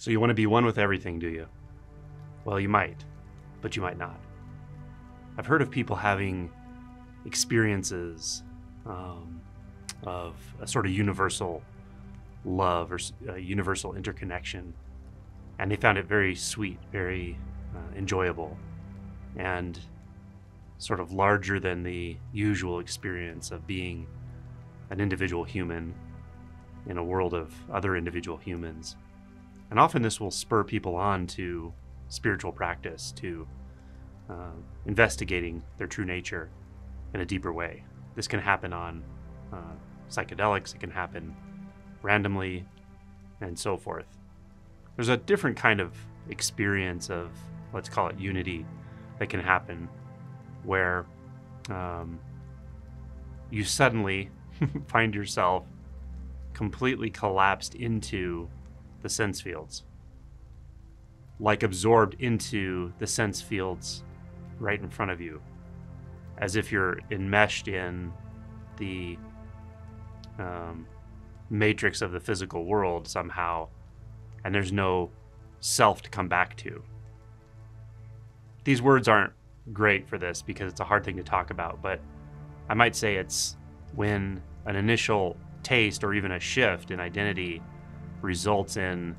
So you want to be one with everything, do you? Well, you might, but you might not. I've heard of people having experiences of a sort of universal love or universal interconnection, and they found it very sweet, very enjoyable, and sort of larger than the usual experience of being an individual human in a world of other individual humans. And often this will spur people on to spiritual practice, to investigating their true nature in a deeper way. This can happen on psychedelics, it can happen randomly, and so forth. There's a different kind of experience of, let's call it unity, that can happen where you suddenly find yourself completely collapsed into the sense fields, like absorbed into the sense fields right in front of you, as if you're enmeshed in the matrix of the physical world somehow, and there's no self to come back to. These words aren't great for this because it's a hard thing to talk about, but I might say it's when an initial taste or even a shift in identity results in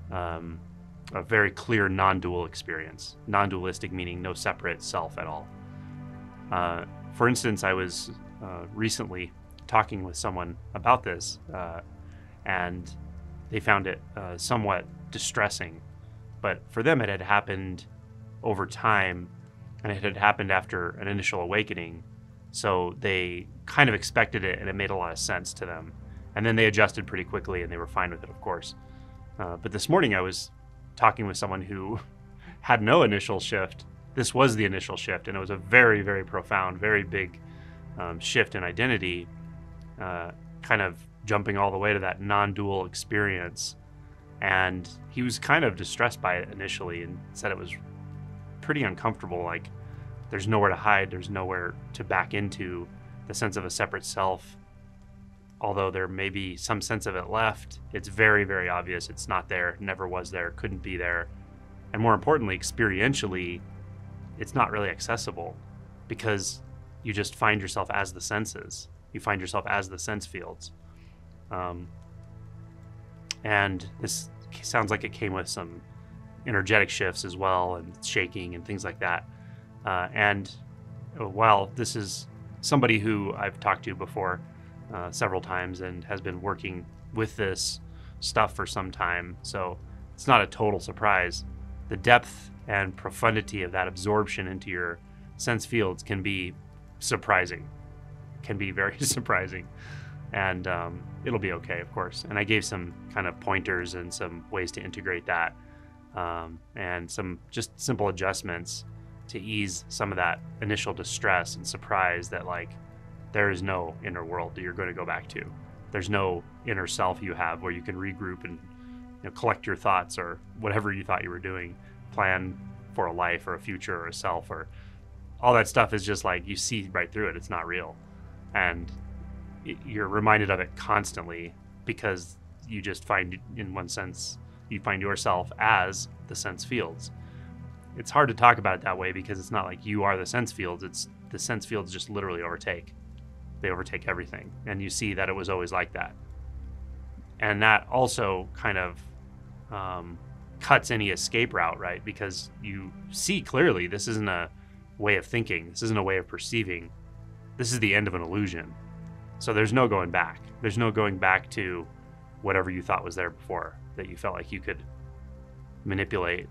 a very clear non-dual experience. Non-dualistic meaning no separate self at all. For instance, I was recently talking with someone about this, and they found it somewhat distressing. But for them, it had happened over time, and it had happened after an initial awakening. So they kind of expected it, and it made a lot of sense to them. And then they adjusted pretty quickly, and they were fine with it, of course. But this morning, I was talking with someone who had no initial shift. This was the initial shift, and it was a very, very profound, very big shift in identity, kind of jumping all the way to that non-dual experience. And he was kind of distressed by it initially and said it was pretty uncomfortable. Like, there's nowhere to hide, there's nowhere to back into the sense of a separate self. Although there may be some sense of it left, it's very, very obvious it's not there, never was there, couldn't be there. And more importantly, experientially, it's not really accessible because you just find yourself as the senses. You find yourself as the sense fields. And this sounds like it came with some energetic shifts as well, and shaking and things like that. And while this is somebody who I've talked to before several times and has been working with this stuff for some time, so it's not a total surprise. The depth and profundity of that absorption into your sense fields can be surprising, can be very surprising. And it'll be okay, of course. And I gave some kind of pointers and some ways to integrate that, and some just simple adjustments to ease some of that initial distress and surprise that, like, there is no inner world that you're going to go back to. There's no inner self you have where you can regroup and collect your thoughts or whatever you thought you were doing, plan for a life or a future or a self, or all that stuff is just like you see right through it. It's not real. And you're reminded of it constantly because you just find, in one sense, you find yourself as the sense fields. It's hard to talk about it that way because it's not like you are the sense fields. It's the sense fields just literally overtake. They overtake everything. And you see that it was always like that. And that also kind of cuts any escape route, right? Because you see clearly this isn't a way of thinking. This isn't a way of perceiving. This is the end of an illusion. So there's no going back. There's no going back to whatever you thought was there before that you felt like you could manipulate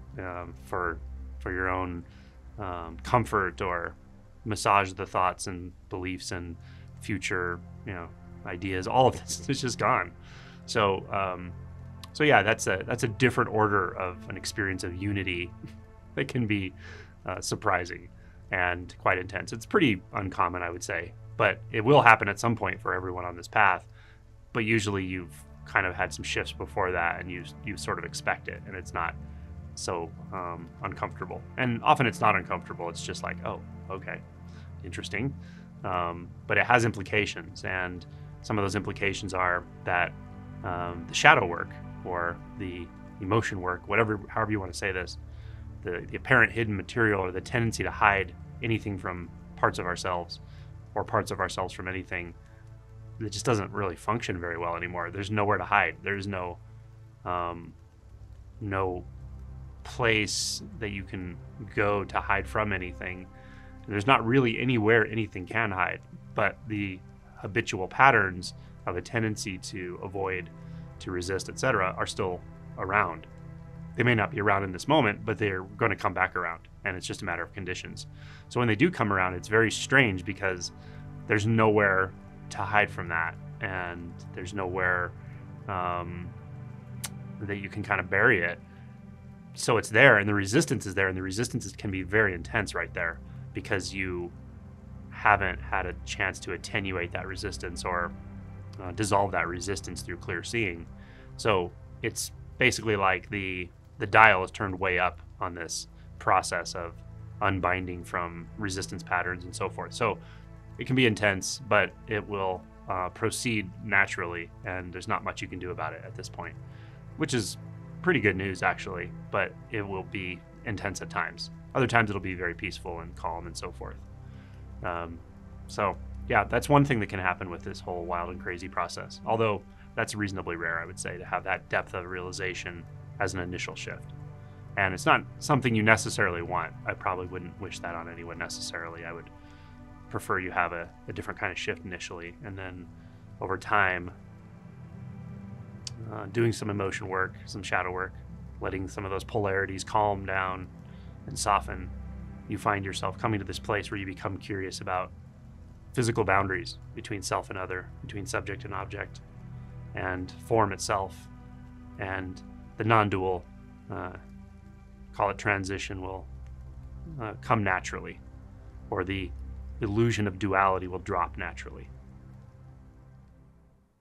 for your own comfort, or massage the thoughts and beliefs and future ideas. All of this is just gone. So yeah, that's a different order of an experience of unity that can be surprising and quite intense. It's pretty uncommon, I would say. But it will happen at some point for everyone on this path. But usually you've kind of had some shifts before that, and you sort of expect it, and it's not so uncomfortable. And often it's not uncomfortable. It's just like, oh, okay, interesting. But it has implications, and some of those implications are that the shadow work, or the emotion work, however you want to say this, the apparent hidden material, or the tendency to hide anything from parts of ourselves, or parts of ourselves from anything, it just doesn't really function very well anymore. There's nowhere to hide. There's no place that you can go to hide from anything. There's not really anywhere anything can hide, but the habitual patterns of a tendency to avoid, to resist, etc., are still around. They may not be around in this moment, but they're going to come back around, and it's just a matter of conditions. So when they do come around, it's very strange because there's nowhere to hide from that, and there's nowhere that you can kind of bury it. So it's there, and the resistance is there, and the resistance can be very intense right there because you haven't had a chance to attenuate that resistance or dissolve that resistance through clear seeing. So it's basically like the dial is turned way up on this process of unbinding from resistance patterns and so forth. So it can be intense, but it will proceed naturally, and there's not much you can do about it at this point, which is pretty good news actually, but it will be intense at times. Other times it'll be very peaceful and calm and so forth. So yeah, that's one thing that can happen with this whole wild and crazy process. Although that's reasonably rare, I would say, to have that depth of realization as an initial shift. And it's not something you necessarily want. I probably wouldn't wish that on anyone necessarily. I would prefer you have a different kind of shift initially, and then over time, doing some emotion work, some shadow work, letting some of those polarities calm down and soften, you find yourself coming to this place where you become curious about physical boundaries between self and other, between subject and object, and form itself. And the non-dual, call it transition, will come naturally, or the illusion of duality will drop naturally.